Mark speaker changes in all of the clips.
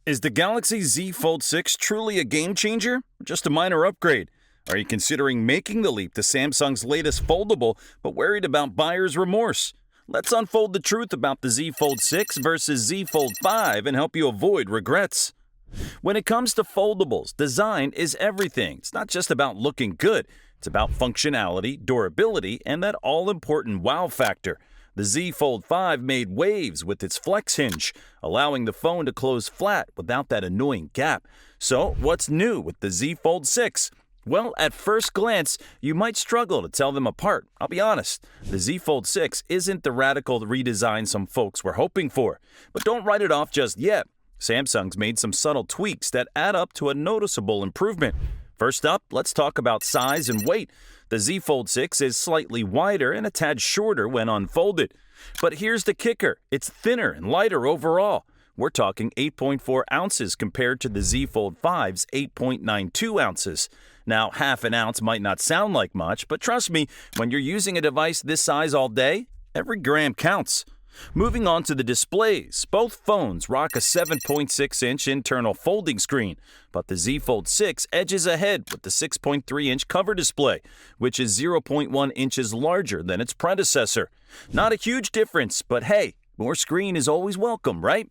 Speaker 1: Is the Galaxy Z Fold 6 truly a game changer? Or just a minor upgrade? Are you considering making the leap to Samsung's latest foldable, but worried about buyer's remorse? Let's unfold the truth about the Z Fold 6 versus Z Fold 5 and help you avoid regrets. When it comes to foldables, design is everything. It's not just about looking good. It's about functionality, durability, and that all-important wow factor. The Z Fold 5 made waves with its flex hinge, allowing the phone to close flat without that annoying gap. So, what's new with the Z Fold 6? Well, at first glance, you might struggle to tell them apart. I'll be honest, the Z Fold 6 isn't the radical redesign some folks were hoping for. But don't write it off just yet. Samsung's made some subtle tweaks that add up to a noticeable improvement. First up, let's talk about size and weight. The Z Fold 6 is slightly wider and a tad shorter when unfolded. But here's the kicker, it's thinner and lighter overall. We're talking 8.4 ounces compared to the Z Fold 5's 8.92 ounces. Now, half an ounce might not sound like much, but trust me, when you're using a device this size all day, every gram counts. Moving on to the displays, both phones rock a 7.6-inch internal folding screen, but the Z Fold 6 edges ahead with the 6.3-inch cover display, which is 0.1 inches larger than its predecessor. Not a huge difference, but hey, more screen is always welcome, right?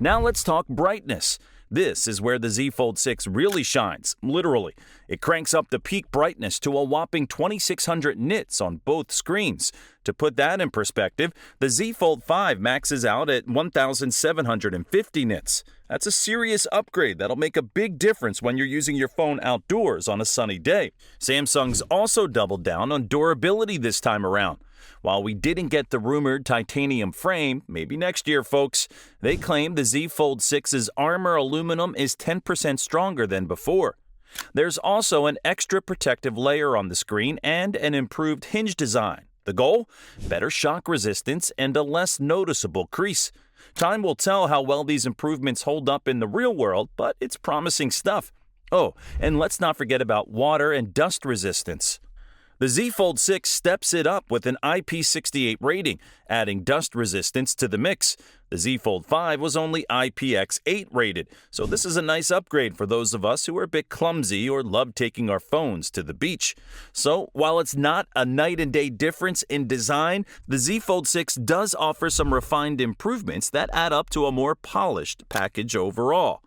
Speaker 1: Now let's talk brightness. This is where the Z Fold 6 really shines, literally. It cranks up the peak brightness to a whopping 2600 nits on both screens. To put that in perspective, the Z Fold 5 maxes out at 1750 nits. That's a serious upgrade that'll make a big difference when you're using your phone outdoors on a sunny day. Samsung's also doubled down on durability this time around. While we didn't get the rumored titanium frame, maybe next year, folks, they claim the Z Fold 6's armor aluminum is 10% stronger than before. There's also an extra protective layer on the screen and an improved hinge design. The goal? Better shock resistance and a less noticeable crease. Time will tell how well these improvements hold up in the real world, but it's promising stuff. Oh, and let's not forget about water and dust resistance. The Z Fold 6 steps it up with an IP68 rating, adding dust resistance to the mix. The Z Fold 5 was only IPX8 rated, so this is a nice upgrade for those of us who are a bit clumsy or love taking our phones to the beach. So, while it's not a night and day difference in design, the Z Fold 6 does offer some refined improvements that add up to a more polished package overall.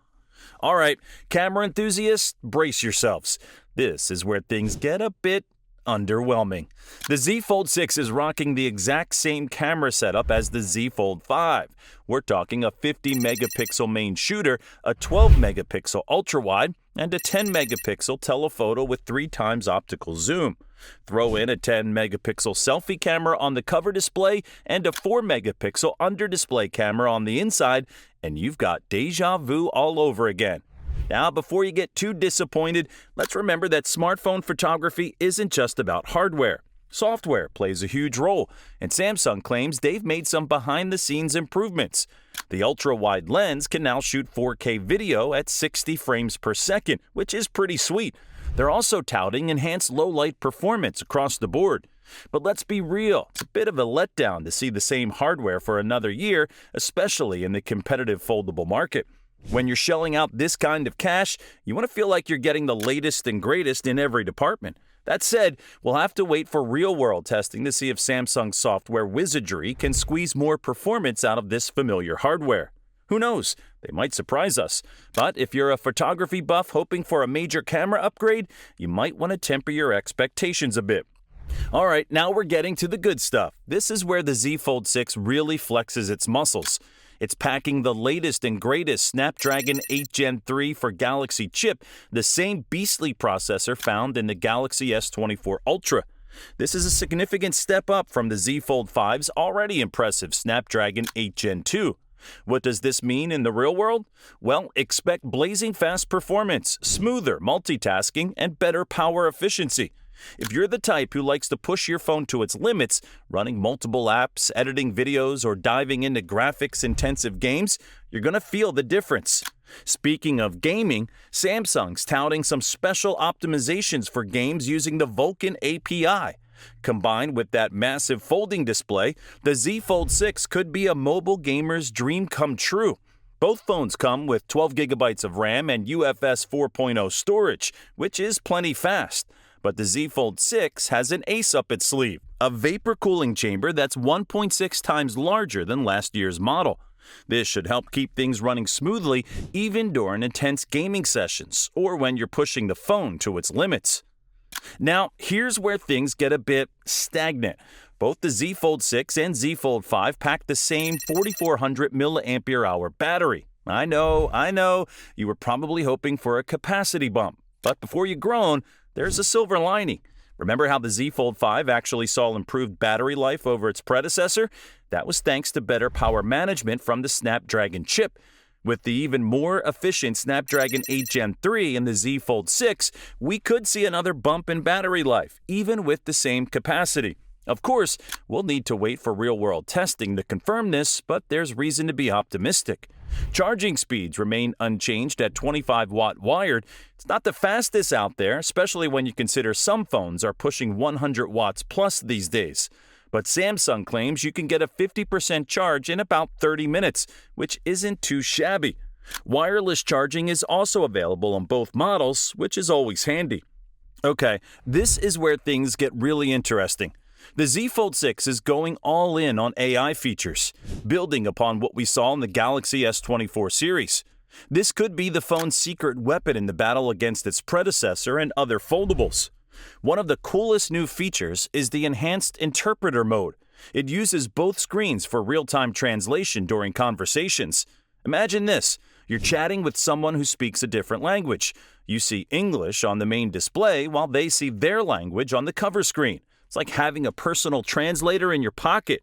Speaker 1: Alright, camera enthusiasts, brace yourselves. This is where things get a bit underwhelming. The Z Fold 6 is rocking the exact same camera setup as the Z Fold 5. We're talking a 50-megapixel main shooter, a 12-megapixel ultra-wide, and a 10-megapixel telephoto with 3 times optical zoom. Throw in a 10-megapixel selfie camera on the cover display and a 4-megapixel under-display camera on the inside, and you've got deja vu all over again. Now, before you get too disappointed, let's remember that smartphone photography isn't just about hardware. Software plays a huge role, and Samsung claims they've made some behind-the-scenes improvements. The ultra-wide lens can now shoot 4K video at 60 frames per second, which is pretty sweet. They're also touting enhanced low-light performance across the board. But let's be real, it's a bit of a letdown to see the same hardware for another year, especially in the competitive foldable market. When you're shelling out this kind of cash, you want to feel like you're getting the latest and greatest in every department. That said, we'll have to wait for real-world testing to see if Samsung's software wizardry can squeeze more performance out of this familiar hardware. Who knows? They might surprise us. But if you're a photography buff hoping for a major camera upgrade, you might want to temper your expectations a bit. Alright, now we're getting to the good stuff. This is where the Z Fold 6 really flexes its muscles. It's packing the latest and greatest Snapdragon 8 Gen 3 for Galaxy chip, the same beastly processor found in the Galaxy S24 Ultra. This is a significant step up from the Z Fold 5's already impressive Snapdragon 8 Gen 2. What does this mean in the real world? Well, expect blazing fast performance, smoother multitasking, and better power efficiency. If you're the type who likes to push your phone to its limits, running multiple apps, editing videos, or diving into graphics-intensive games, you're going to feel the difference. Speaking of gaming, Samsung's touting some special optimizations for games using the Vulkan API. Combined with that massive folding display, the Z Fold 6 could be a mobile gamer's dream come true. Both phones come with 12 gigabytes of RAM and UFS 4.0 storage, which is plenty fast. But the Z Fold 6 has an ace up its sleeve, a vapor cooling chamber that's 1.6 times larger than last year's model. This should help keep things running smoothly even during intense gaming sessions or when you're pushing the phone to its limits. Now, here's where things get a bit stagnant. Both the Z Fold 6 and Z Fold 5 pack the same 4400 mAh battery. I know, you were probably hoping for a capacity bump. But before you groan, there's a silver lining. Remember how the Z Fold 5 actually saw improved battery life over its predecessor? That was thanks to better power management from the Snapdragon chip. With the even more efficient Snapdragon 8 Gen 3 in the Z Fold 6, we could see another bump in battery life, even with the same capacity. Of course, we'll need to wait for real-world testing to confirm this, but there's reason to be optimistic. Charging speeds remain unchanged at 25-watt wired. It's not the fastest out there, especially when you consider some phones are pushing 100 watts plus these days. But Samsung claims you can get a 50% charge in about 30 minutes, which isn't too shabby. Wireless charging is also available on both models, which is always handy. Okay, this is where things get really interesting. The Z Fold 6 is going all in on AI features, building upon what we saw in the Galaxy S24 series. This could be the phone's secret weapon in the battle against its predecessor and other foldables. One of the coolest new features is the enhanced interpreter mode. It uses both screens for real-time translation during conversations. Imagine this. You're chatting with someone who speaks a different language. You see English on the main display while they see their language on the cover screen. It's like having a personal translator in your pocket.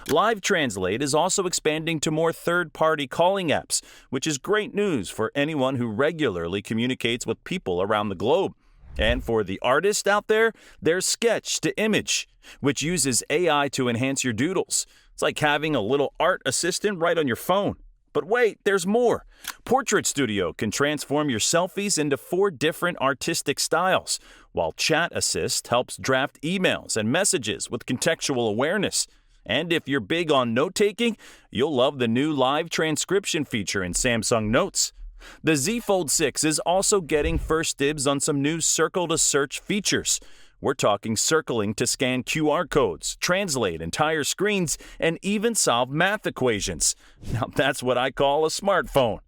Speaker 1: Live Translate is also expanding to more third-party calling apps, which is great news for anyone who regularly communicates with people around the globe. And for the artist out there, there's Sketch to Image, which uses AI to enhance your doodles. It's like having a little art assistant right on your phone. But wait, there's more. Portrait Studio can transform your selfies into 4 different artistic styles, while Chat Assist helps draft emails and messages with contextual awareness. And if you're big on note-taking, you'll love the new live transcription feature in Samsung Notes. The Z Fold 6 is also getting first dibs on some new circle-to-search features. We're talking circling to scan QR codes, translate entire screens, and even solve math equations. Now that's what I call a smartphone.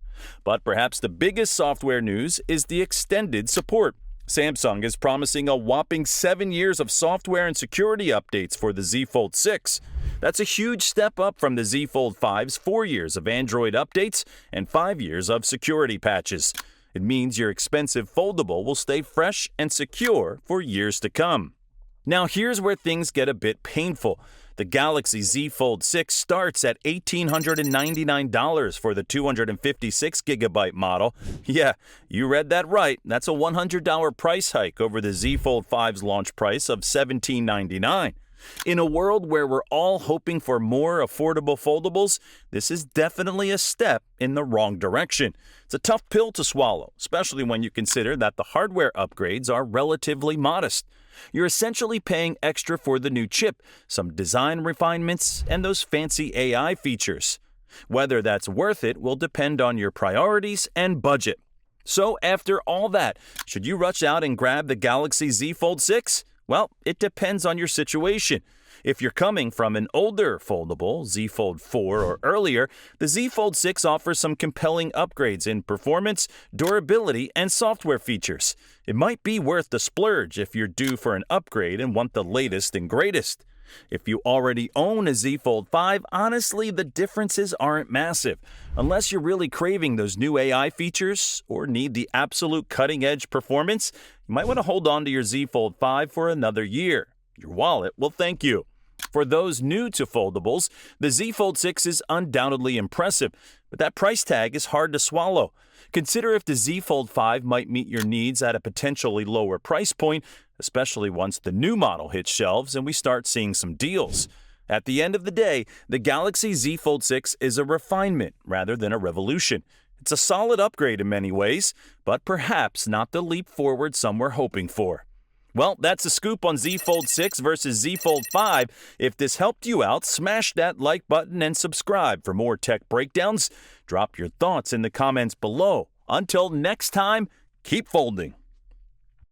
Speaker 1: But perhaps the biggest software news is the extended support. Samsung is promising a whopping 7 years of software and security updates for the Z Fold 6. That's a huge step up from the Z Fold 5's 4 years of Android updates and 5 years of security patches. It means your expensive foldable will stay fresh and secure for years to come. Now here's where things get a bit painful. The Galaxy Z Fold 6 starts at $1,899 for the 256GB model. Yeah, you read that right. That's a $100 price hike over the Z Fold 5's launch price of $1,799. In a world where we're all hoping for more affordable foldables, this is definitely a step in the wrong direction. It's a tough pill to swallow, especially when you consider that the hardware upgrades are relatively modest. You're essentially paying extra for the new chip, some design refinements, and those fancy AI features. Whether that's worth it will depend on your priorities and budget. So after all that, should you rush out and grab the Galaxy Z Fold 6? Well, it depends on your situation. If you're coming from an older foldable, Z Fold 4 or earlier, the Z Fold 6 offers some compelling upgrades in performance, durability, and software features. It might be worth the splurge if you're due for an upgrade and want the latest and greatest. If you already own a Z Fold 5, honestly, the differences aren't massive. Unless you're really craving those new AI features or need the absolute cutting-edge performance, you might want to hold on to your Z Fold 5 for another year. Your wallet will thank you. For those new to foldables, the Z Fold 6 is undoubtedly impressive, but that price tag is hard to swallow. Consider if the Z Fold 5 might meet your needs at a potentially lower price point, especially once the new model hits shelves and we start seeing some deals. At the end of the day, the Galaxy Z Fold 6 is a refinement rather than a revolution. It's a solid upgrade in many ways, but perhaps not the leap forward some were hoping for. Well, that's a scoop on Z Fold 6 versus Z Fold 5. If this helped you out, smash that like button and subscribe for more tech breakdowns. Drop your thoughts in the comments below. Until next time, keep folding.